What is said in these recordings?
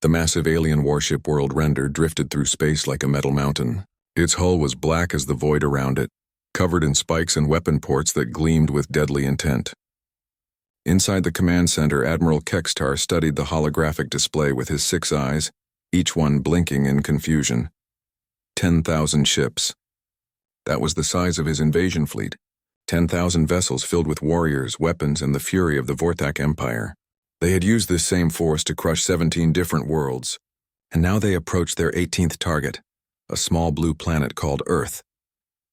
The massive alien warship World Render drifted through space like a metal mountain. Its hull was black as the void around it, covered in spikes and weapon ports that gleamed with deadly intent. Inside the command center, Admiral Kextar studied the holographic display with his 6 eyes, each one blinking in confusion. 10,000 ships. That was the size of his invasion fleet. 10,000 vessels filled with warriors, weapons, and the fury of the Vorthak Empire. They had used this same force to crush 17 different worlds, and now they approached their 18th target, a small blue planet called Earth.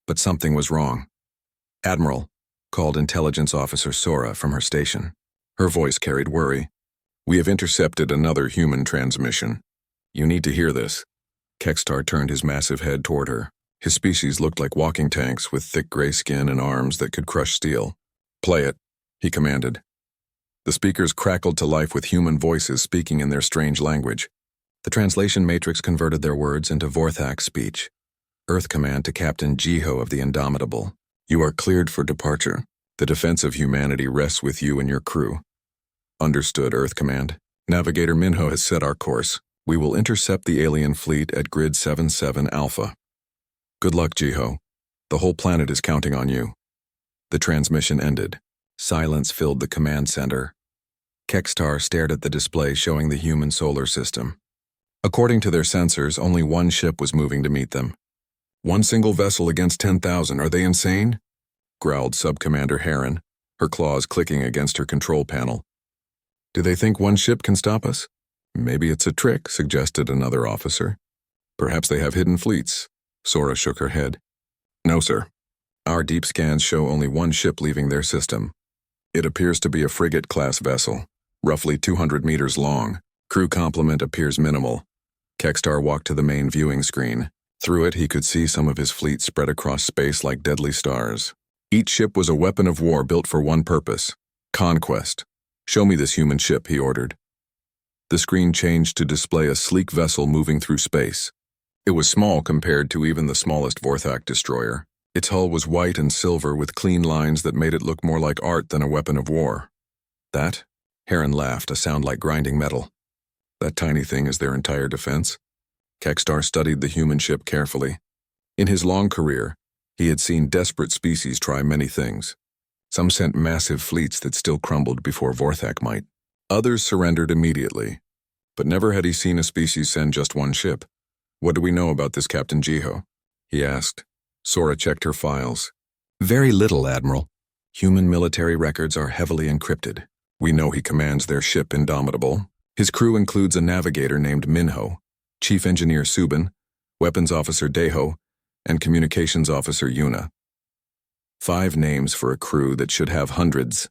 But something was wrong. "Admiral," called Intelligence Officer Sora from her station. Her voice carried worry. "We have intercepted another human transmission. You need to hear this." Kextar turned his massive head toward her. His species looked like walking tanks with thick gray skin and arms that could crush steel. "Play it," he commanded. The speakers crackled to life with human voices speaking in their strange language. The translation matrix converted their words into Vorthak speech. Earth command to Captain Jiho of the Indomitable. "You are cleared for departure. The defense of humanity rests with you and your crew." "Understood, Earth command. Navigator Minho has set our course. We will intercept the alien fleet at grid 77 Alpha. Good luck, Jiho. The whole planet is counting on you." The transmission ended. Silence filled the command center. Kextar stared at the display showing the human solar system. According to their sensors, only one ship was moving to meet them. "One single vessel against 10,000, are they insane?" growled Subcommander Heron, her claws clicking against her control panel. "Do they think one ship can stop us?" "Maybe it's a trick," suggested another officer. "Perhaps they have hidden fleets." Sora shook her head. "No, sir. Our deep scans show only one ship leaving their system. It appears to be a frigate-class vessel, roughly 200 meters long. Crew complement appears minimal." Kextar walked to the main viewing screen. Through it, he could see some of his fleet spread across space like deadly stars. Each ship was a weapon of war built for one purpose: conquest. "Show me this human ship," he ordered. The screen changed to display a sleek vessel moving through space. It was small compared to even the smallest Vorthak destroyer. Its hull was white and silver with clean lines that made it look more like art than a weapon of war. "That?" Heron laughed, a sound like grinding metal. "That tiny thing is their entire defense?" Kextar studied the human ship carefully. In his long career, he had seen desperate species try many things. Some sent massive fleets that still crumbled before Vorthak might. Others surrendered immediately. But never had he seen a species send just one ship. "What do we know about this Captain Jiho?" he asked. Sora checked her files. "Very little, Admiral. Human military records are heavily encrypted. We know he commands their ship Indomitable. His crew includes a navigator named Minho, Chief Engineer Subin, Weapons Officer Deho, and Communications Officer Yuna." 5 names for a crew that should have hundreds,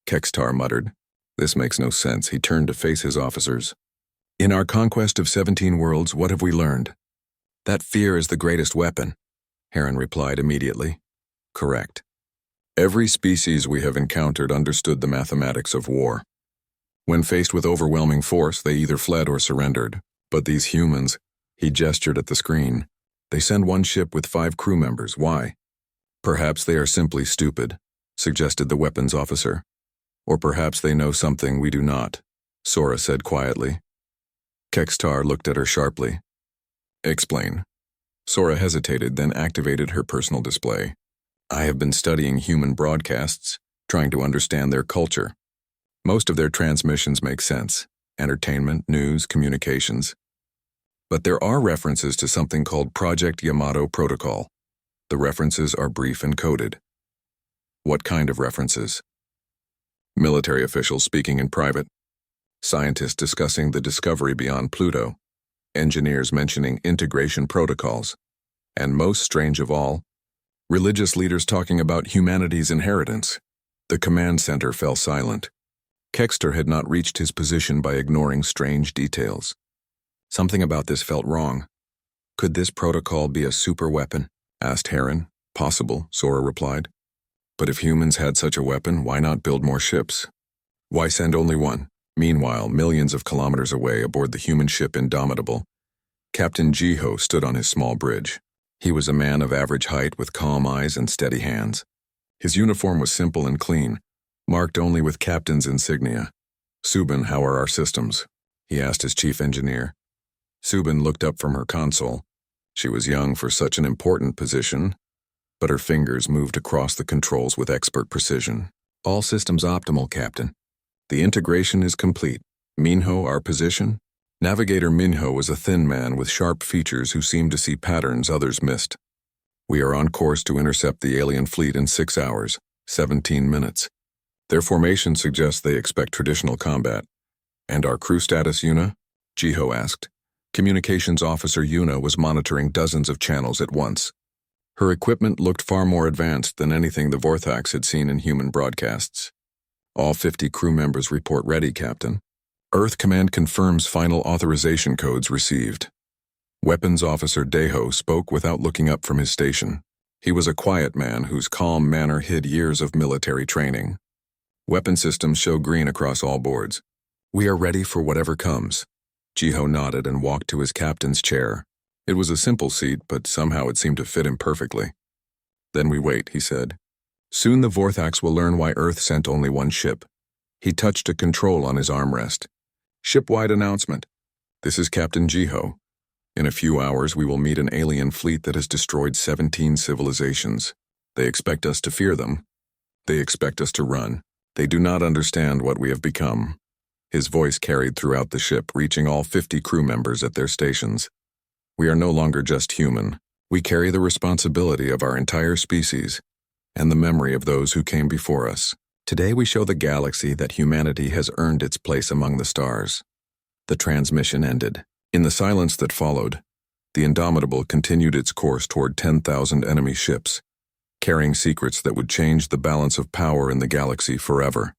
Kextar muttered. "This makes no sense." He turned to face his officers. "In our conquest of 17 worlds, what have we learned?" "That fear is the greatest weapon," Heron replied immediately. "Correct. Every species we have encountered understood the mathematics of war. When faced with overwhelming force, they either fled or surrendered. But these humans," he gestured at the screen, "they send one ship with 5 crew members. Why?" "Perhaps they are simply stupid," suggested the weapons officer. "Or perhaps they know something we do not," Sora said quietly. Kextar looked at her sharply. "Explain." Sora hesitated, then activated her personal display. "I have been studying human broadcasts, trying to understand their culture. Most of their transmissions make sense: entertainment, news, communications. But there are references to something called Project Yamato Protocol. The references are brief and coded." "What kind of references?" "Military officials speaking in private. Scientists discussing the discovery beyond Pluto. Engineers mentioning integration protocols. And most strange of all, religious leaders talking about humanity's inheritance." The command center fell silent. Kextar had not reached his position by ignoring strange details. Something about this felt wrong. "Could this protocol be a super weapon?" asked Heron. "Possible," Sora replied. "But if humans had such a weapon, why not build more ships? Why send only one?" Meanwhile, millions of kilometers away aboard the human ship Indomitable, Captain Jiho stood on his small bridge. He was a man of average height with calm eyes and steady hands. His uniform was simple and clean, marked only with captain's insignia. "Subin, how are our systems?" he asked his chief engineer. Subin looked up from her console. She was young for such an important position, but her fingers moved across the controls with expert precision. All systems optimal, Captain. The integration is complete. Minho, our position? Navigator Minho was a thin man with sharp features who seemed to see patterns others missed. We are on course to intercept the alien fleet in 6 hours, 17 minutes. Their formation suggests they expect traditional combat. And our crew status, Yuna? Jiho asked. Communications officer Yuna was monitoring dozens of channels at once. Her equipment looked far more advanced than anything the Vorthax had seen in human broadcasts. All 50 crew members report ready, Captain. Earth Command confirms final authorization codes received. Weapons Officer Deho spoke without looking up from his station. He was a quiet man whose calm manner hid years of military training. Weapon systems show green across all boards. We are ready for whatever comes. Jiho nodded and walked to his captain's chair. It was a simple seat, but somehow it seemed to fit him perfectly. Then we wait, he said. Soon the Vorthax will learn why Earth sent only one ship. He touched a control on his armrest. Shipwide announcement. This is Captain Jiho. In a few hours, we will meet an alien fleet that has destroyed 17 civilizations. They expect us to fear them. They expect us to run. They do not understand what we have become. His voice carried throughout the ship, reaching all 50 crew members at their stations. We are no longer just human. We carry the responsibility of our entire species and the memory of those who came before us. Today we show the galaxy that humanity has earned its place among the stars. The transmission ended. In the silence that followed, the Indomitable continued its course toward 10,000 enemy ships, carrying secrets that would change the balance of power in the galaxy forever.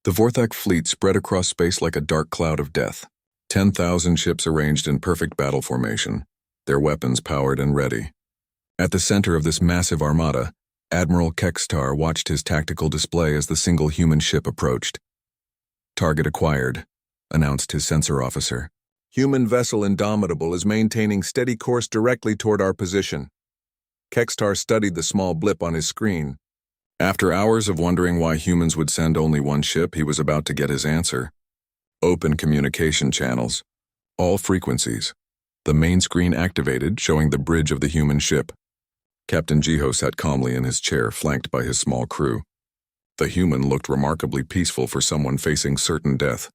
The Vorthak fleet spread across space like a dark cloud of death. 10,000 ships arranged in perfect battle formation, their weapons powered and ready. At the center of this massive armada, Admiral Kekstar watched his tactical display as the single human ship approached. Target acquired, announced his sensor officer. Human vessel Indomitable is maintaining steady course directly toward our position. Kekstar studied the small blip on his screen. After hours of wondering why humans would send only one ship, he was about to get his answer. Open communication channels. All frequencies. The main screen activated, showing the bridge of the human ship. Captain Jiho sat calmly in his chair, flanked by his small crew. The human looked remarkably peaceful for someone facing certain death.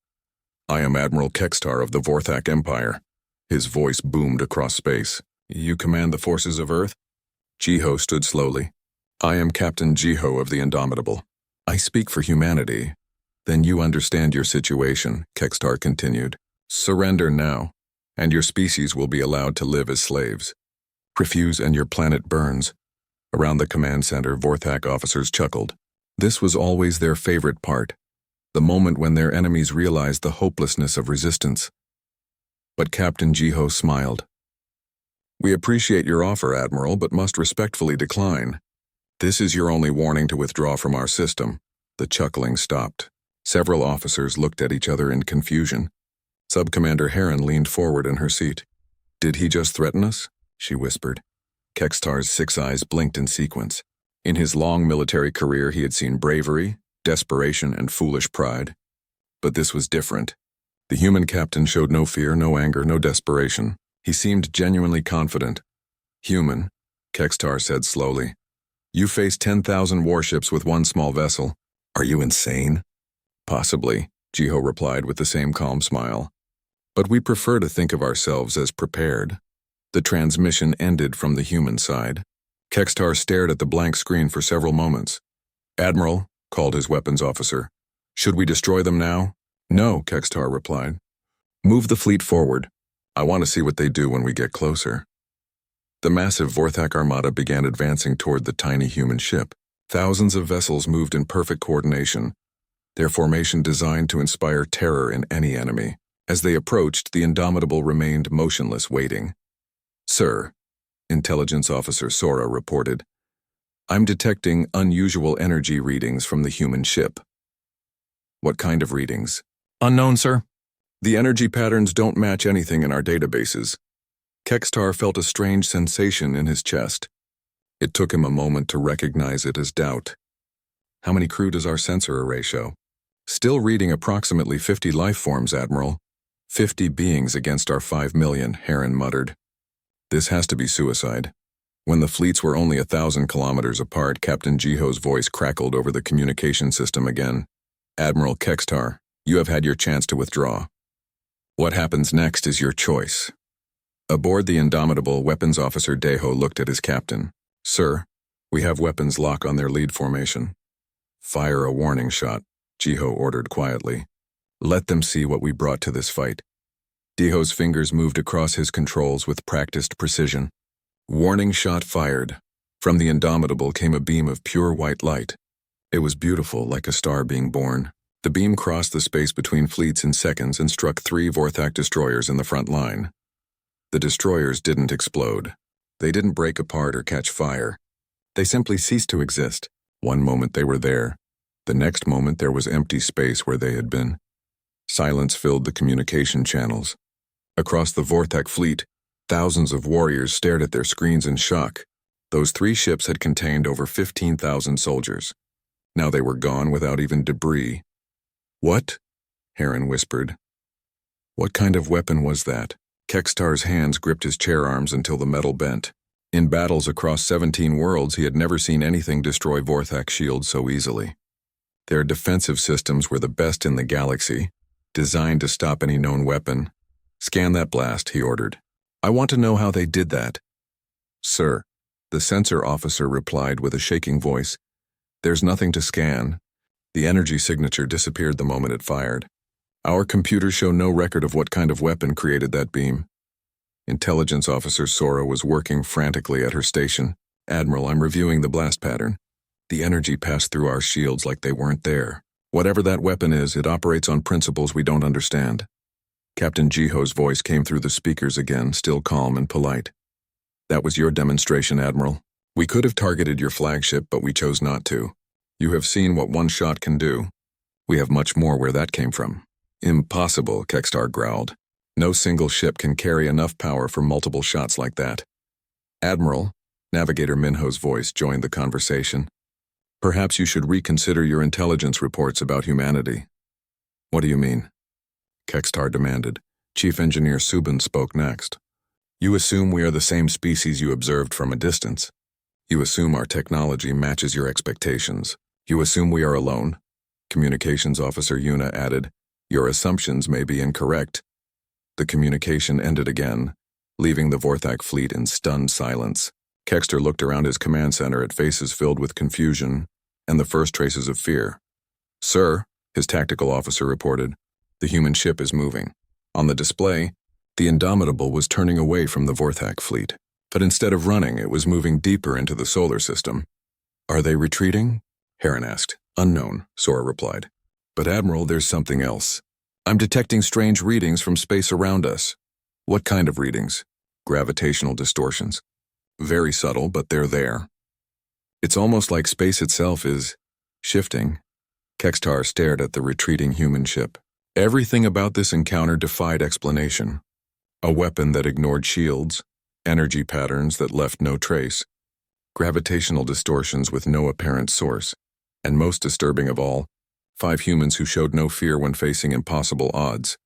I am Admiral Kekstar of the Vorthak Empire. His voice boomed across space. You command the forces of Earth? Jiho stood slowly. I am Captain Jiho of the Indomitable. I speak for humanity. Then you understand your situation, Kekstar continued. Surrender now, and your species will be allowed to live as slaves. Refuse and your planet burns. Around the command center, Vorthak officers chuckled. This was always their favorite part. The moment when their enemies realized the hopelessness of resistance. But Captain Jiho smiled. We appreciate your offer, Admiral, but must respectfully decline. This is your only warning to withdraw from our system. The chuckling stopped. Several officers looked at each other in confusion. Subcommander Heron leaned forward in her seat. Did he just threaten us? She whispered. Kekstar's 6 eyes blinked in sequence. In his long military career, he had seen bravery, desperation, and foolish pride. But this was different. The human captain showed no fear, no anger, no desperation. He seemed genuinely confident. Human, Kekstar said slowly. You face 10,000 warships with one small vessel. Are you insane? Possibly, Jiho replied with the same calm smile. But we prefer to think of ourselves as prepared. The transmission ended from the human side. Kekstar stared at the blank screen for several moments. Admiral, called his weapons officer. Should we destroy them now? No, Kekstar replied. Move the fleet forward. I want to see what they do when we get closer. The massive Vorthak armada began advancing toward the tiny human ship. Thousands of vessels moved in perfect coordination, their formation designed to inspire terror in any enemy. As they approached, the Indomitable remained motionless, waiting. Sir, Intelligence Officer Sora reported, I'm detecting unusual energy readings from the human ship. What kind of readings? Unknown, sir. The energy patterns don't match anything in our databases. Kekstar felt a strange sensation in his chest. It took him a moment to recognize it as doubt. How many crew does our sensor array show? Still reading approximately 50 life forms, Admiral. 50 beings against our 5 million, Heron muttered. This has to be suicide. When the fleets were only 1,000 kilometers apart, Captain Jiho's voice crackled over the communication system again. Admiral Kextar, you have had your chance to withdraw. What happens next is your choice. Aboard the Indomitable, Weapons Officer Deho looked at his captain. Sir, we have weapons lock on their lead formation. Fire a warning shot, Jiho ordered quietly. Let them see what we brought to this fight. Deho's fingers moved across his controls with practiced precision. Warning shot fired. From the Indomitable came a beam of pure white light. It was beautiful, like a star being born. The beam crossed the space between fleets in seconds and struck 3 Vorthak destroyers in the front line. The destroyers didn't explode. They didn't break apart or catch fire. They simply ceased to exist. One moment they were there. The next moment there was empty space where they had been. Silence filled the communication channels. Across the Vorthak fleet, thousands of warriors stared at their screens in shock. Those 3 ships had contained over 15,000 soldiers. Now they were gone without even debris. What? Heron whispered. What kind of weapon was that? Kextar's hands gripped his chair arms until the metal bent. In battles across 17 worlds, he had never seen anything destroy Vorthak shields so easily. Their defensive systems were the best in the galaxy, designed to stop any known weapon. Scan that blast, he ordered. I want to know how they did that. Sir, the sensor officer replied with a shaking voice. There's nothing to scan. The energy signature disappeared the moment it fired. Our computers show no record of what kind of weapon created that beam. Intelligence Officer Sora was working frantically at her station. Admiral, I'm reviewing the blast pattern. The energy passed through our shields like they weren't there. Whatever that weapon is, it operates on principles we don't understand. Captain Jiho's voice came through the speakers again, still calm and polite. That was your demonstration, Admiral. We could have targeted your flagship, but we chose not to. You have seen what one shot can do. We have much more where that came from. Impossible, Kextar growled. No single ship can carry enough power for multiple shots like that. Admiral, Navigator Minho's voice joined the conversation. Perhaps you should reconsider your intelligence reports about humanity. What do you mean? Kextar demanded. Chief Engineer Subin spoke next. You assume we are the same species you observed from a distance. You assume our technology matches your expectations. You assume we are alone. Communications Officer Yuna added, your assumptions may be incorrect. The communication ended again, leaving the Vorthak fleet in stunned silence. Kextar looked around his command center at faces filled with confusion and the first traces of fear. Sir, his tactical officer reported, the human ship is moving. On the display, the Indomitable was turning away from the Vorthak fleet, but instead of running, it was moving deeper into the solar system. Are they retreating? Heron asked. Unknown, Sora replied. But Admiral, there's something else. I'm detecting strange readings from space around us. What kind of readings? Gravitational distortions. Very subtle, but they're there. It's almost like space itself is shifting. Kextar stared at the retreating human ship. Everything about this encounter defied explanation. A weapon that ignored shields, energy patterns that left no trace, gravitational distortions with no apparent source, and most disturbing of all, 5 humans who showed no fear when facing impossible odds.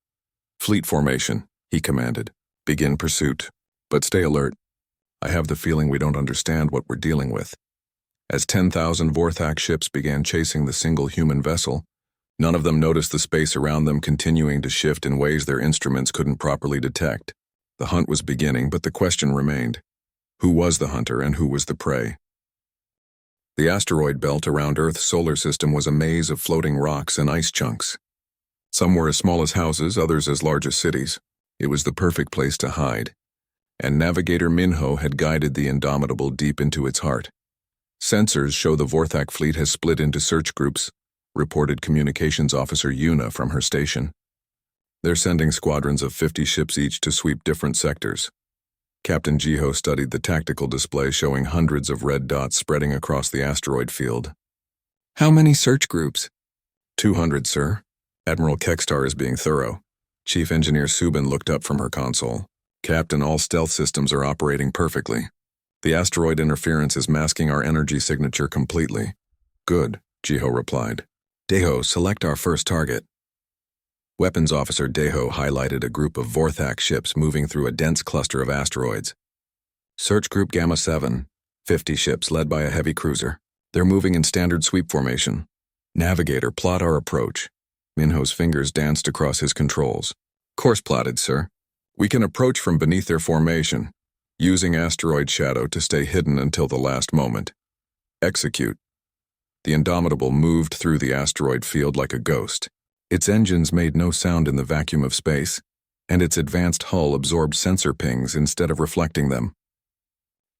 Fleet formation, he commanded. Begin pursuit. But stay alert. I have the feeling we don't understand what we're dealing with. As 10,000 Vorthak ships began chasing the single human vessel, none of them noticed the space around them continuing to shift in ways their instruments couldn't properly detect. The hunt was beginning, but the question remained. Who was the hunter and who was the prey? The asteroid belt around Earth's solar system was a maze of floating rocks and ice chunks. Some were as small as houses, others as large as cities. It was the perfect place to hide, and Navigator Minho had guided the Indomitable deep into its heart. Sensors show the Vorthak fleet has split into search groups, reported Communications Officer Yuna from her station. They're sending squadrons of 50 ships each to sweep different sectors. Captain Jiho studied the tactical display showing hundreds of red dots spreading across the asteroid field. How many search groups? 200, sir. Admiral Kextar is being thorough. Chief Engineer Subin looked up from her console. Captain, all stealth systems are operating perfectly. The asteroid interference is masking our energy signature completely. Good, Jiho replied. Deho, select our first target. Weapons Officer Deho highlighted a group of Vorthak ships moving through a dense cluster of asteroids. Search Group Gamma 7, 50 ships led by a heavy cruiser. They're moving in standard sweep formation. Navigator, plot our approach. Minho's fingers danced across his controls. Course plotted, sir. We can approach from beneath their formation, using asteroid shadow to stay hidden until the last moment. Execute. The Indomitable moved through the asteroid field like a ghost. Its engines made no sound in the vacuum of space, and its advanced hull absorbed sensor pings instead of reflecting them.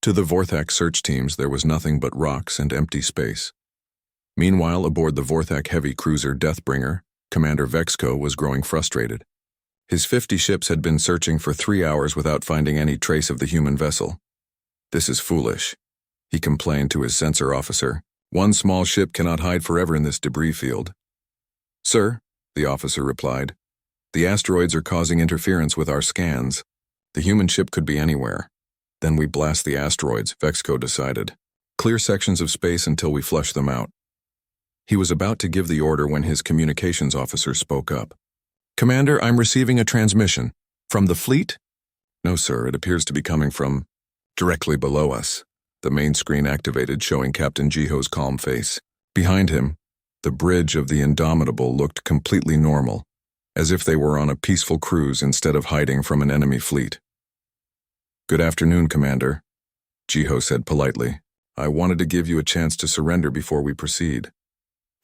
To the Vorthak search teams, there was nothing but rocks and empty space. Meanwhile, aboard the Vorthak heavy cruiser Deathbringer, Commander Vexco was growing frustrated. His 50 ships had been searching for 3 hours without finding any trace of the human vessel. This is foolish, he complained to his sensor officer. One small ship cannot hide forever in this debris field. Sir, the officer replied, the asteroids are causing interference with our scans. The human ship could be anywhere. Then we blast the asteroids, Vexco decided. Clear sections of space until we flush them out. He was about to give the order when his communications officer spoke up. Commander, I'm receiving a transmission. From the fleet? No, sir, it appears to be coming from directly below us. The main screen activated, showing Captain Jiho's calm face. Behind him, the bridge of the Indomitable looked completely normal, as if they were on a peaceful cruise instead of hiding from an enemy fleet. Good afternoon, Commander, Jiho said politely. I wanted to give you a chance to surrender before we proceed.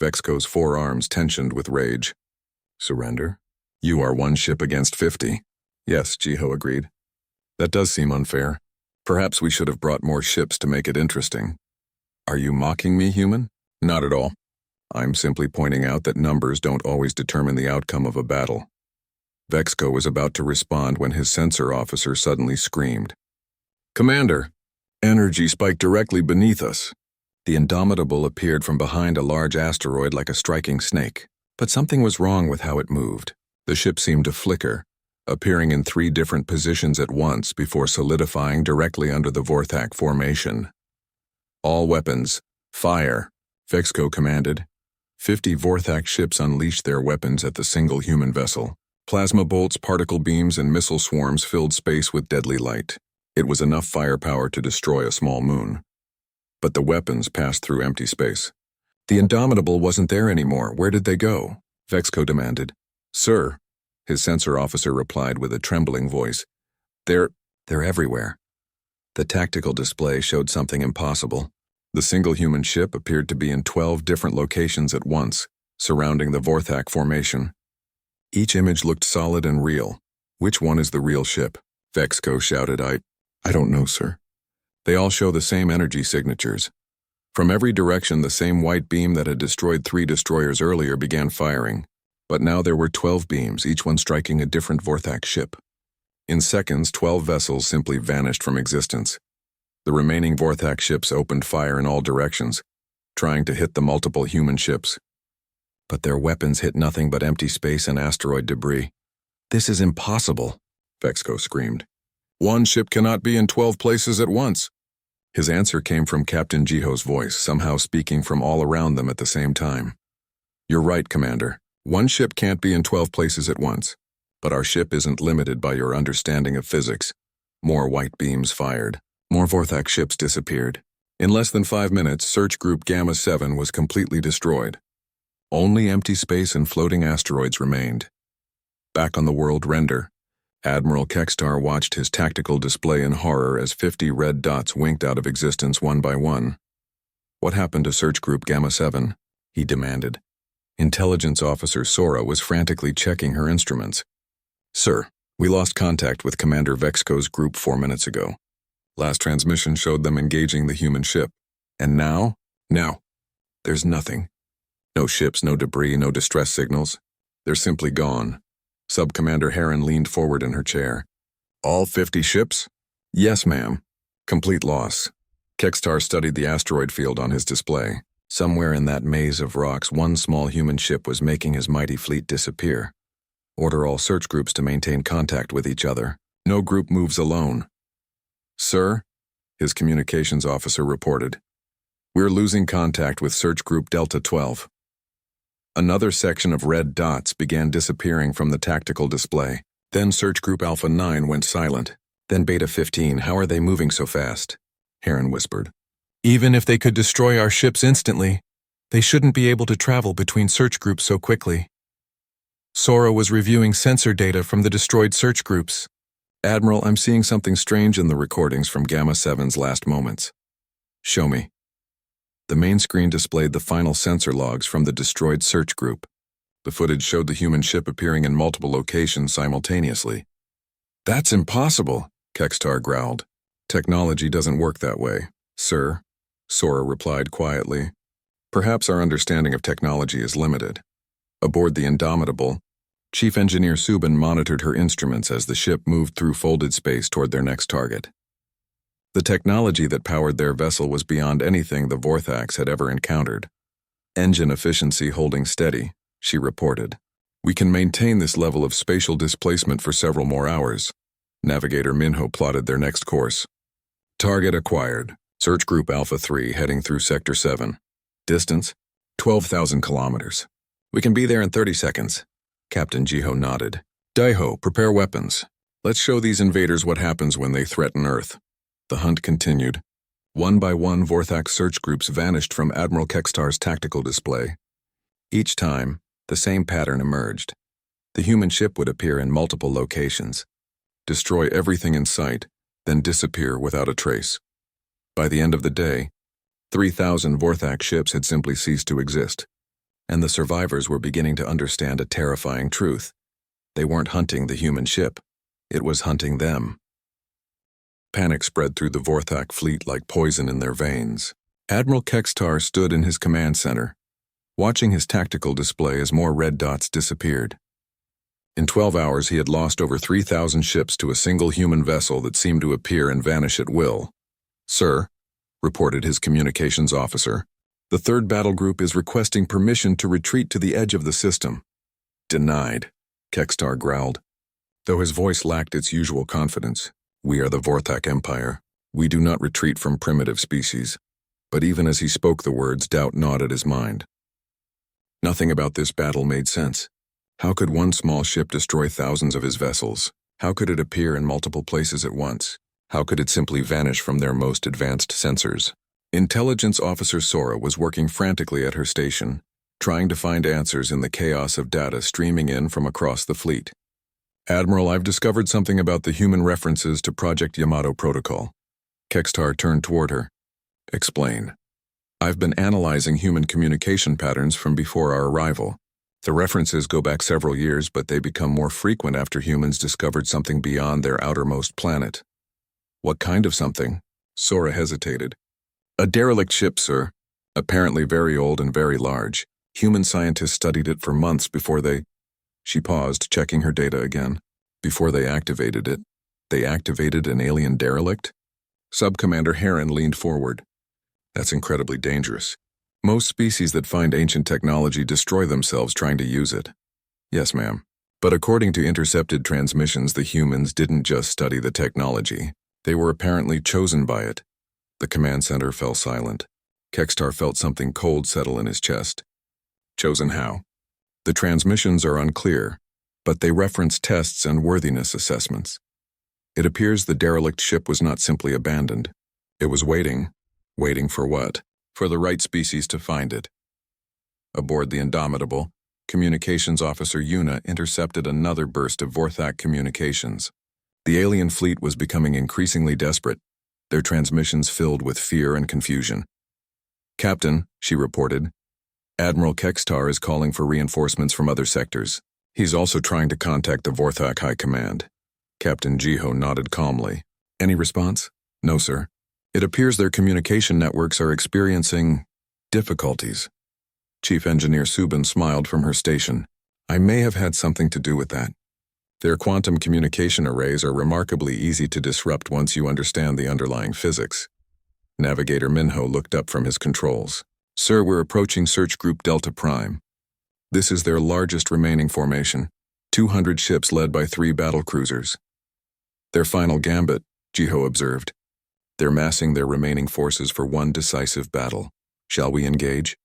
Vexco's forearms tensioned with rage. Surrender? You are one ship against 50. Yes, Jiho agreed. That does seem unfair. Perhaps we should have brought more ships to make it interesting. Are you mocking me, human? Not at all. I'm simply pointing out that numbers don't always determine the outcome of a battle. Vexco was about to respond when his sensor officer suddenly screamed. Commander, energy spiked directly beneath us. The Indomitable appeared from behind a large asteroid like a striking snake, but something was wrong with how it moved. The ship seemed to flicker, appearing in 3 different positions at once before solidifying directly under the Vorthak formation. All weapons, fire, Vexco commanded. 50 Vorthak ships unleashed their weapons at the single human vessel. Plasma bolts, particle beams, and missile swarms filled space with deadly light. It was enough firepower to destroy a small moon. But the weapons passed through empty space. The Indomitable wasn't there anymore. Where did they go? Vexco demanded. Sir, his sensor officer replied with a trembling voice. They're everywhere. The tactical display showed something impossible. The single human ship appeared to be in 12 different locations at once, surrounding the Vorthak formation. Each image looked solid and real. Which one is the real ship? Vexco shouted. I don't know, sir. They all show the same energy signatures. From every direction, the same white beam that had destroyed 3 destroyers earlier began firing. But now there were 12 beams, each one striking a different Vorthak ship. In seconds, 12 vessels simply vanished from existence. The remaining Vorthak ships opened fire in all directions, trying to hit the multiple human ships. But their weapons hit nothing but empty space and asteroid debris. This is impossible, Vexco screamed. One ship cannot be in 12 places at once. His answer came from Captain Jiho's voice, somehow speaking from all around them at the same time. You're right, Commander. One ship can't be in 12 places at once. But our ship isn't limited by your understanding of physics. More white beams fired. More Vorthak ships disappeared. In less than 5 minutes, Search Group Gamma 7 was completely destroyed. Only empty space and floating asteroids remained. Back on the world render, Admiral Kextar watched his tactical display in horror as 50 red dots winked out of existence one by one. What happened to Search Group Gamma 7? He demanded. Intelligence Officer Sora was frantically checking her instruments. Sir, we lost contact with Commander Vexco's group 4 minutes ago. Last transmission showed them engaging the human ship. And now? Now. There's nothing. No ships, no debris, no distress signals. They're simply gone. Sub-Commander Heron leaned forward in her chair. All 50 ships? Yes, ma'am. Complete loss. Kextar studied the asteroid field on his display. Somewhere in that maze of rocks, one small human ship was making his mighty fleet disappear. Order all search groups to maintain contact with each other. No group moves alone. Sir, his communications officer reported. We're losing contact with Search Group Delta 12. Another section of red dots began disappearing from the tactical display. Then Search Group Alpha 9 went silent. Then Beta 15, how are they moving so fast? Heron whispered. Even if they could destroy our ships instantly, they shouldn't be able to travel between search groups so quickly. Sora was reviewing sensor data from the destroyed search groups. Admiral, I'm seeing something strange in the recordings from Gamma 7's last moments. Show me. The main screen displayed the final sensor logs from the destroyed search group. The footage showed the human ship appearing in multiple locations simultaneously. That's impossible, Kextar growled. Technology doesn't work that way, sir, Sora replied quietly. Perhaps our understanding of technology is limited. Aboard the Indomitable, Chief Engineer Subin monitored her instruments as the ship moved through folded space toward their next target. The technology that powered their vessel was beyond anything the Vorthax had ever encountered. Engine efficiency holding steady, she reported. We can maintain this level of spatial displacement for several more hours. Navigator Minho plotted their next course. Target acquired. Search Group Alpha 3 heading through Sector 7. Distance? 12,000 kilometers. We can be there in 30 seconds. Captain Jiho nodded. Daiho, prepare weapons. Let's show these invaders what happens when they threaten Earth. The hunt continued. One by one, Vorthax search groups vanished from Admiral Kextar's tactical display. Each time, the same pattern emerged. The human ship would appear in multiple locations, destroy everything in sight, then disappear without a trace. By the end of the day, 3,000 Vorthax ships had simply ceased to exist, and the survivors were beginning to understand a terrifying truth. They weren't hunting the human ship. It was hunting them. Panic spread through the Vorthax fleet like poison in their veins. Admiral Kextar stood in his command center, watching his tactical display as more red dots disappeared. In 12 hours, he had lost over 3,000 ships to a single human vessel that seemed to appear and vanish at will. Sir, reported his communications officer, the third battle group is requesting permission to retreat to the edge of the system. Denied, Kextar growled. Though his voice lacked its usual confidence, we are the Vorthax Empire. We do not retreat from primitive species. But even as he spoke the words, doubt gnawed at his mind. Nothing about this battle made sense. How could one small ship destroy thousands of his vessels? How could it appear in multiple places at once? How could it simply vanish from their most advanced sensors? Intelligence Officer Sora was working frantically at her station, trying to find answers in the chaos of data streaming in from across the fleet. Admiral, I've discovered something about the human references to Project Yamato Protocol. Kextar turned toward her. Explain. I've been analyzing human communication patterns from before our arrival. The references go back several years, but they become more frequent after humans discovered something beyond their outermost planet. What kind of something? Sora hesitated. A derelict ship, sir. Apparently very old and very large. Human scientists studied it for months before they... She paused, checking her data again. Before they activated it. They activated an alien derelict? Sub-Commander Heron leaned forward. That's incredibly dangerous. Most species that find ancient technology destroy themselves trying to use it. Yes, ma'am. But according to intercepted transmissions, the humans didn't just study the technology. They were apparently chosen by it. The command center fell silent. Kextar felt something cold settle in his chest. Chosen how? The transmissions are unclear, but they reference tests and worthiness assessments. It appears the derelict ship was not simply abandoned. It was waiting. Waiting for what? For the right species to find it. Aboard the Indomitable, Communications Officer Yuna intercepted another burst of Vorthax communications. The alien fleet was becoming increasingly desperate, their transmissions filled with fear and confusion. Captain, she reported, Admiral Kextar is calling for reinforcements from other sectors. He's also trying to contact the Vorthax High Command. Captain Jiho nodded calmly. Any response? No, sir. It appears their communication networks are experiencing difficulties. Chief Engineer Subin smiled from her station. I may have had something to do with that. Their quantum communication arrays are remarkably easy to disrupt once you understand the underlying physics. Navigator Minho looked up from his controls. Sir, we're approaching Search Group Delta Prime. This is their largest remaining formation, 200 ships led by 3 battle cruisers. Their final gambit, Jiho observed. They're massing their remaining forces for one decisive battle. Shall we engage?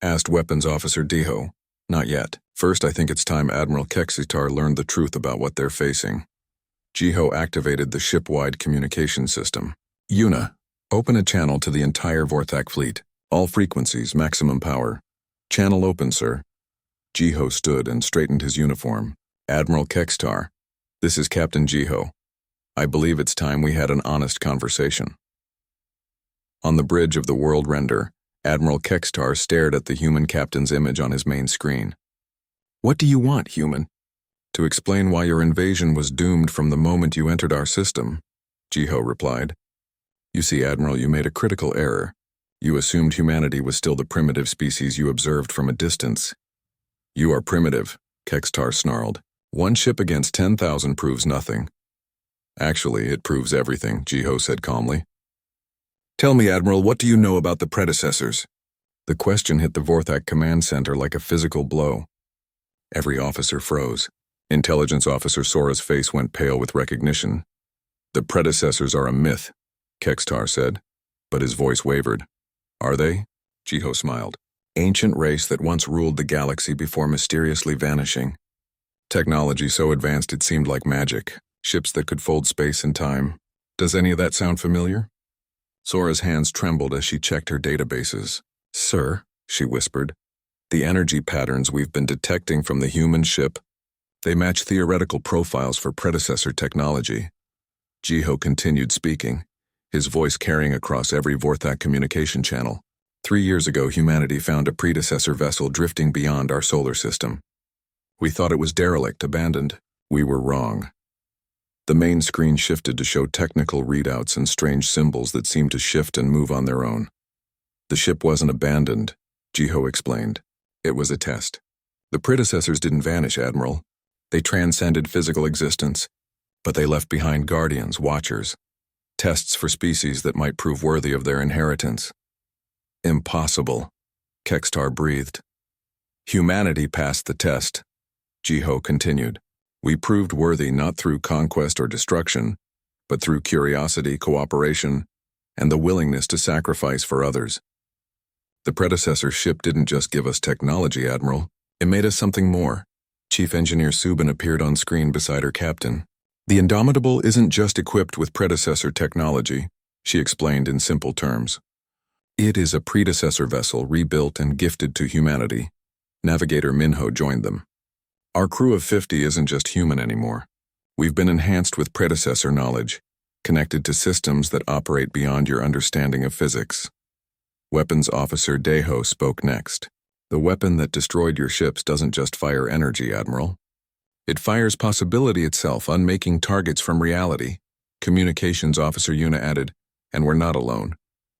Asked Weapons Officer Diho. Not yet. First, I think it's time Admiral Kexitar learned the truth about what they're facing. Jiho activated the ship-wide communication system. Yuna, open a channel to the entire Vorthak fleet. All frequencies, maximum power. Channel open, sir. Jiho stood and straightened his uniform. Admiral Kexitar, this is Captain Jiho. I believe it's time we had an honest conversation. On the bridge of the world render, Admiral Kexitar stared at the human captain's image on his main screen. What do you want, human? To explain why your invasion was doomed from the moment you entered our system, Jiho replied. You see, Admiral, you made a critical error. You assumed humanity was still the primitive species you observed from a distance. You are primitive, Kexitar snarled. One ship against 10,000 proves nothing. Actually, it proves everything, Jiho said calmly. Tell me, Admiral, what do you know about the predecessors? The question hit the Vorthak command center like a physical blow. Every officer froze. Intelligence Officer Sora's face went pale with recognition. The predecessors are a myth, Kexitar said, but his voice wavered. Are they? Jiho smiled. Ancient race that once ruled the galaxy before mysteriously vanishing. Technology so advanced it seemed like magic. Ships that could fold space and time. Does any of that sound familiar? Sora's hands trembled as she checked her databases. Sir, she whispered, the energy patterns we've been detecting from the human ship, they match theoretical profiles for predecessor technology. Jiho continued speaking, his voice carrying across every Vorthak communication channel. 3 years ago, humanity found a predecessor vessel drifting beyond our solar system. We thought it was derelict, abandoned. We were wrong. The main screen shifted to show technical readouts and strange symbols that seemed to shift and move on their own. The ship wasn't abandoned, Jiho explained. It was a test. The predecessors didn't vanish, Admiral. They transcended physical existence, but they left behind guardians, watchers, tests for species that might prove worthy of their inheritance. Impossible, Kexitar breathed. Humanity passed the test, Jiho continued. We proved worthy not through conquest or destruction, but through curiosity, cooperation, and the willingness to sacrifice for others. The predecessor ship didn't just give us technology, Admiral. It made us something more. Chief Engineer Subin appeared on screen beside her captain. The Indomitable isn't just equipped with predecessor technology, she explained in simple terms. It is a predecessor vessel rebuilt and gifted to humanity. Navigator Minho joined them. Our crew of 50 isn't just human anymore. We've been enhanced with predecessor knowledge, connected to systems that operate beyond your understanding of physics. Weapons Officer Deho spoke next. The weapon that destroyed your ships doesn't just fire energy, Admiral. It fires possibility itself, unmaking targets from reality. Communications Officer Yuna added, and we're not alone.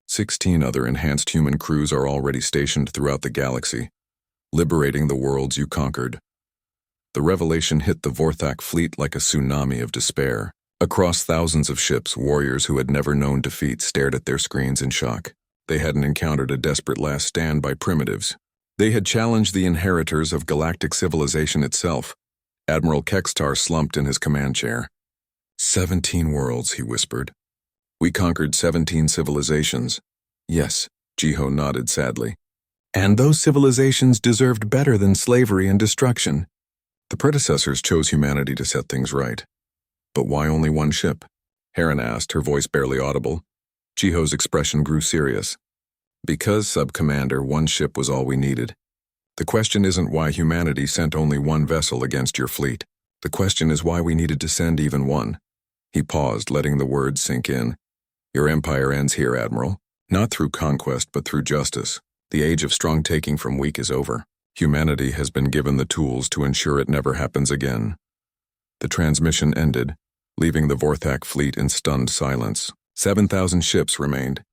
16 other enhanced human crews are already stationed throughout the galaxy, liberating the worlds you conquered. The revelation hit the Vorthak fleet like a tsunami of despair. Across thousands of ships, warriors who had never known defeat stared at their screens in shock. They hadn't encountered a desperate last stand by primitives. They had challenged the inheritors of galactic civilization itself. Admiral Kexitar slumped in his command chair. 17 worlds, he whispered. We conquered 17 civilizations. Yes, Jiho nodded sadly. And those civilizations deserved better than slavery and destruction. The predecessors chose humanity to set things right. But why only one ship? Heron asked, her voice barely audible. Jiho's expression grew serious. Because, Sub-Commander, one ship was all we needed. The question isn't why humanity sent only one vessel against your fleet. The question is why we needed to send even one. He paused, letting the words sink in. Your empire ends here, Admiral. Not through conquest, but through justice. The age of strong taking from weak is over. Humanity has been given the tools to ensure it never happens again. The transmission ended, leaving the Vorthak fleet in stunned silence. 7,000 ships remained,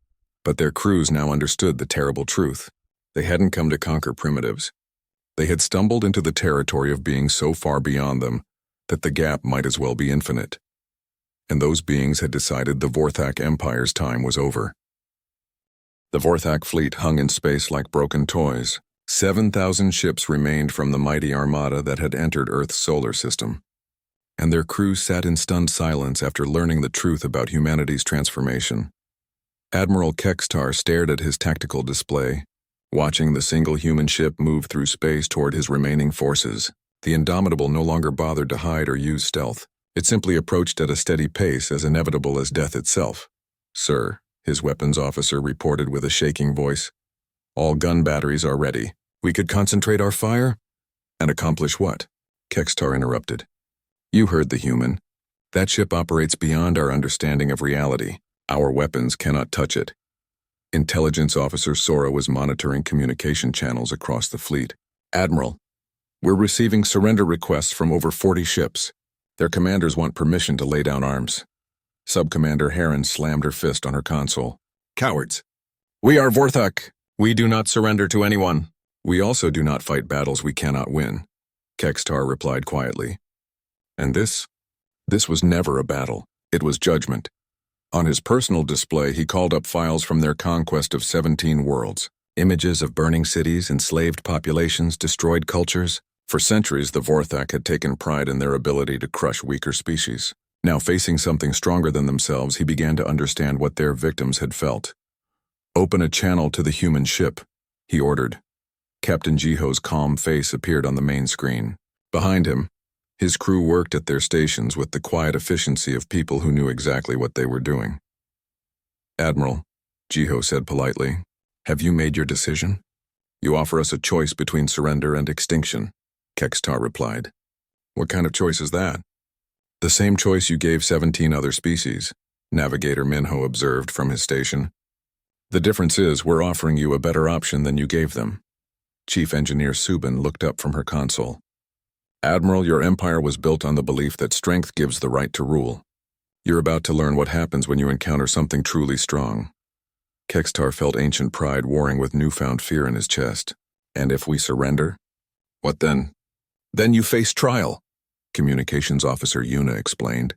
but their crews now understood the terrible truth. They hadn't come to conquer primitives. They had stumbled into the territory of beings so far beyond them that the gap might as well be infinite. And those beings had decided the Vorthak Empire's time was over. The Vorthak fleet hung in space like broken toys. 7,000 ships remained from the mighty armada that had entered Earth's solar system. And their crews sat in stunned silence after learning the truth about humanity's transformation. Admiral Kexitar stared at his tactical display, Watching the single human ship move through space toward his remaining forces, the Indomitable no longer bothered to hide or use stealth. It simply approached at a steady pace, as inevitable as death itself. "Sir," his weapons officer reported with a shaking voice, "all gun batteries are ready. We could concentrate our fire?" "And accomplish what?" Kextar interrupted. "You heard the human. That ship operates beyond our understanding of reality. Our weapons cannot touch it." Intelligence Officer Sora was monitoring communication channels across the fleet. "Admiral, we're receiving surrender requests from over 40 ships. Their commanders want permission to lay down arms." Subcommander Heron slammed her fist on her console. "Cowards! We are Vorthak. We do not surrender to anyone. We also do not fight battles we cannot win," Kextar replied quietly. "And this was never a battle. It was judgment." On his personal display, he called up files from their conquest of 17 worlds. Images of burning cities, enslaved populations, destroyed cultures. For centuries, the Vorthak had taken pride in their ability to crush weaker species. Now, facing something stronger than themselves, he began to understand what their victims had felt. "Open a channel to the human ship," he ordered. Captain Jiho's calm face appeared on the main screen. Behind him, his crew worked at their stations with the quiet efficiency of people who knew exactly what they were doing. "Admiral," Jiho said politely, "have you made your decision? You offer us a choice between surrender and extinction," Kextar replied. "What kind of choice is that?" "The same choice you gave 17 other species," Navigator Minho observed from his station. "The difference is we're offering you a better option than you gave them." Chief Engineer Subin looked up from her console. "Admiral, your empire was built on the belief that strength gives the right to rule. You're about to learn what happens when you encounter something truly strong." Kextar felt ancient pride warring with newfound fear in his chest. "And if we surrender? What then?" "Then you face trial," Communications Officer Yuna explained.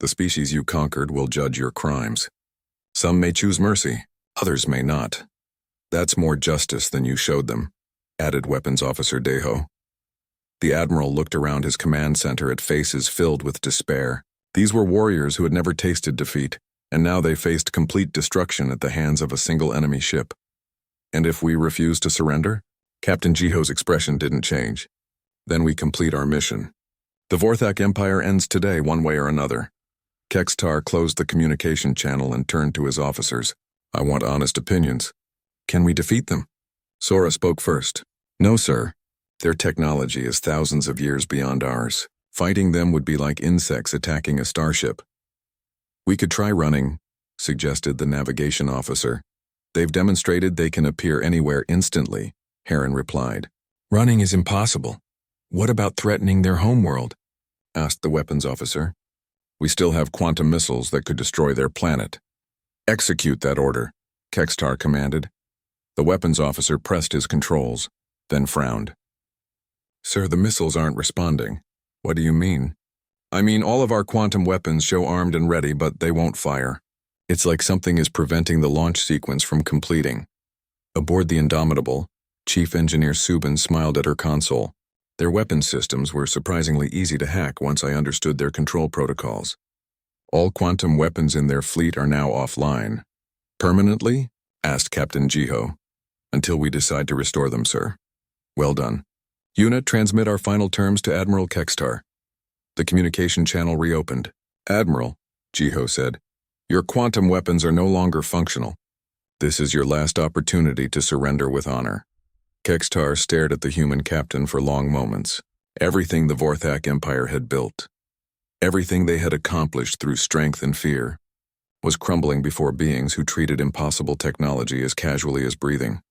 "The species you conquered will judge your crimes. Some may choose mercy, others may not. That's more justice than you showed them," added Weapons Officer Deho. The Admiral looked around his command center at faces filled with despair. These were warriors who had never tasted defeat, and now they faced complete destruction at the hands of a single enemy ship. "And if we refuse to surrender?" Captain Jiho's expression didn't change. "Then we complete our mission. The Vorthak Empire ends today, one way or another." Kextar closed the communication channel and turned to his officers. "I want honest opinions. Can we defeat them?" Sora spoke first. "No, sir. Their technology is thousands of years beyond ours. Fighting them would be like insects attacking a starship." "We could try running," suggested the navigation officer. "They've demonstrated they can appear anywhere instantly," Heron replied. "Running is impossible. What about threatening their homeworld?" asked the weapons officer. "We still have quantum missiles that could destroy their planet." "Execute that order," Kextar commanded. The weapons officer pressed his controls, then frowned. "Sir, the missiles aren't responding." "What do you mean?" "I mean, all of our quantum weapons show armed and ready, but they won't fire. It's like something is preventing the launch sequence from completing." Aboard the Indomitable, Chief Engineer Subin smiled at her console. "Their weapon systems were surprisingly easy to hack once I understood their control protocols. All quantum weapons in their fleet are now offline." "Permanently?" asked Captain Jiho. "Until we decide to restore them, sir." "Well done. Unit, transmit our final terms to Admiral Kextar." The communication channel reopened. "Admiral," Jiho said, "your quantum weapons are no longer functional. This is your last opportunity to surrender with honor." Kextar stared at the human captain for long moments. Everything the Vorthak Empire had built, everything they had accomplished through strength and fear, was crumbling before beings who treated impossible technology as casually as breathing.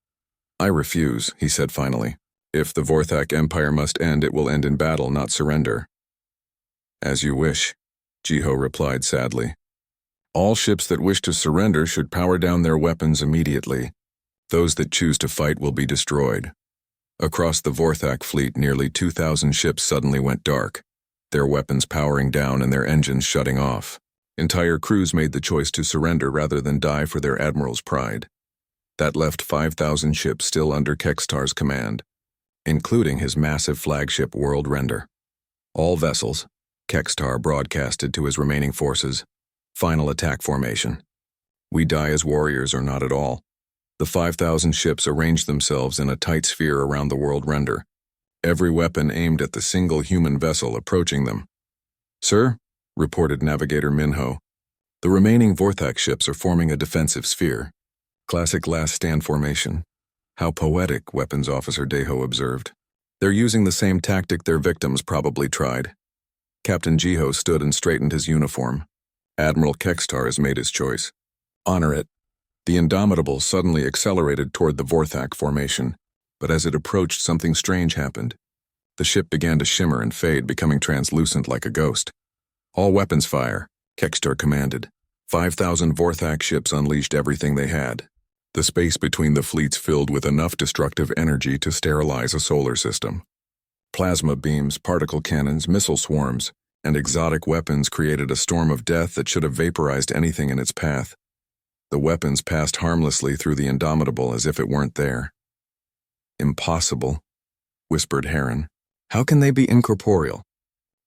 "I refuse," he said finally. "If the Vorthak Empire must end, it will end in battle, not surrender." "As you wish," Jiho replied sadly. "All ships that wish to surrender should power down their weapons immediately. Those that choose to fight will be destroyed." Across the Vorthak fleet, nearly 2,000 ships suddenly went dark, their weapons powering down and their engines shutting off. Entire crews made the choice to surrender rather than die for their admiral's pride. That left 5,000 ships still under Kextar's command, including his massive flagship World Render. "All vessels," Kextar broadcasted to his remaining forces, "final attack formation. We die as warriors or not at all." The 5,000 ships arranged themselves in a tight sphere around the world render, every weapon aimed at the single human vessel approaching them. "Sir," reported Navigator Minho, "the remaining Vorthak ships are forming a defensive sphere. Classic last stand formation." "How poetic," Weapons Officer Deho observed. "They're using the same tactic their victims probably tried." Captain Jiho stood and straightened his uniform. "Admiral Kekstar has made his choice. Honor it." The Indomitable suddenly accelerated toward the Vorthak formation, but as it approached, something strange happened. The ship began to shimmer and fade, becoming translucent like a ghost. "All weapons fire," Kekstar commanded. 5,000 Vorthak ships unleashed everything they had. The space between the fleets filled with enough destructive energy to sterilize a solar system. Plasma beams, particle cannons, missile swarms, and exotic weapons created a storm of death that should have vaporized anything in its path. The weapons passed harmlessly through the Indomitable as if it weren't there. "Impossible," whispered Heron. "How can they be incorporeal?"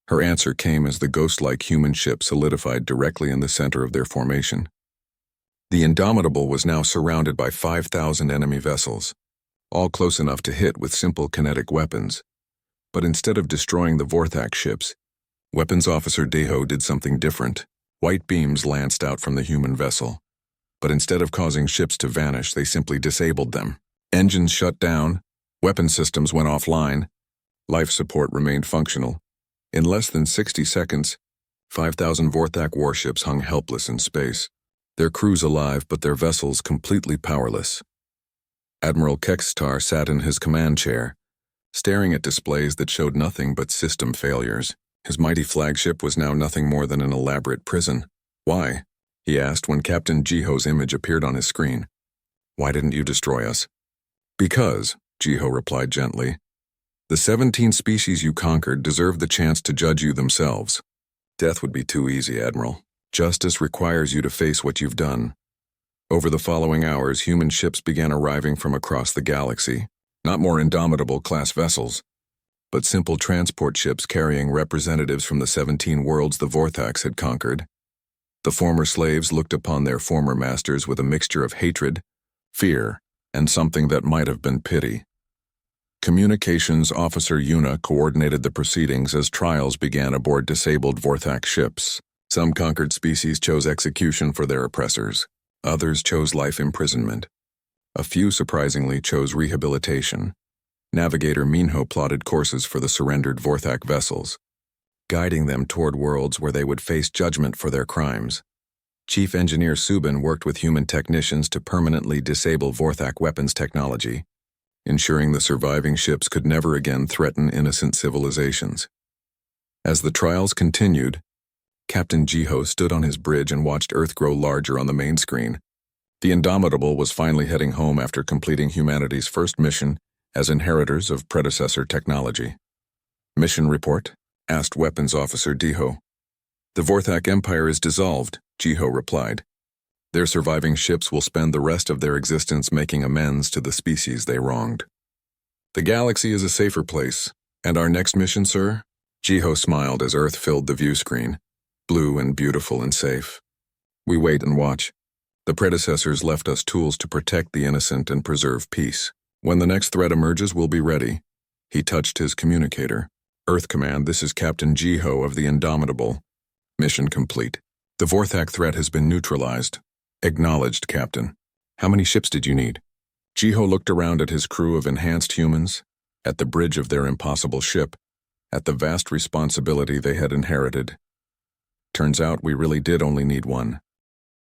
Her answer came as the ghost-like human ship solidified directly in the center of their formation. The Indomitable was now surrounded by 5,000 enemy vessels, all close enough to hit with simple kinetic weapons. But instead of destroying the Vorthak ships, Weapons Officer Deho did something different. White beams lanced out from the human vessel. But instead of causing ships to vanish, they simply disabled them. Engines shut down, weapon systems went offline, life support remained functional. In less than 60 seconds, 5,000 Vorthak warships hung helpless in space, their crews alive but their vessels completely powerless. Admiral Kekstar sat in his command chair, staring at displays that showed nothing but system failures. His mighty flagship was now nothing more than an elaborate prison. "Why?" he asked when Captain Jiho's image appeared on his screen. "Why didn't you destroy us?" "Because," Jiho replied gently, "the 17 species you conquered deserve the chance to judge you themselves. Death would be too easy, Admiral. Justice requires you to face what you've done." Over the following hours, human ships began arriving from across the galaxy, not more Indomitable-class vessels, but simple transport ships carrying representatives from the 17 worlds the Vorthaks had conquered. The former slaves looked upon their former masters with a mixture of hatred, fear, and something that might have been pity. Communications Officer Yuna coordinated the proceedings as trials began aboard disabled Vorthak ships. Some conquered species chose execution for their oppressors. Others chose life imprisonment. A few, surprisingly, chose rehabilitation. Navigator Minho plotted courses for the surrendered Vorthak vessels, guiding them toward worlds where they would face judgment for their crimes. Chief Engineer Subin worked with human technicians to permanently disable Vorthak weapons technology, ensuring the surviving ships could never again threaten innocent civilizations. As the trials continued, Captain Jiho stood on his bridge and watched Earth grow larger on the main screen. The Indomitable was finally heading home after completing humanity's first mission as inheritors of predecessor technology. "Mission report?" asked Weapons Officer Jiho. "The Vorthak Empire is dissolved," Jiho replied. "Their surviving ships will spend the rest of their existence making amends to the species they wronged. The galaxy is a safer place. And our next mission, sir?" Jiho smiled as Earth filled the view screen, blue and beautiful and safe. "We wait and watch. The predecessors left us tools to protect the innocent and preserve peace. When the next threat emerges, we'll be ready." He touched his communicator. "Earth Command, this is Captain Jiho of the Indomitable. Mission complete. The Vorthak threat has been neutralized." "Acknowledged, Captain. How many ships did you need?" Jiho looked around at his crew of enhanced humans, at the bridge of their impossible ship, at the vast responsibility they had inherited. "Turns out we really did only need one."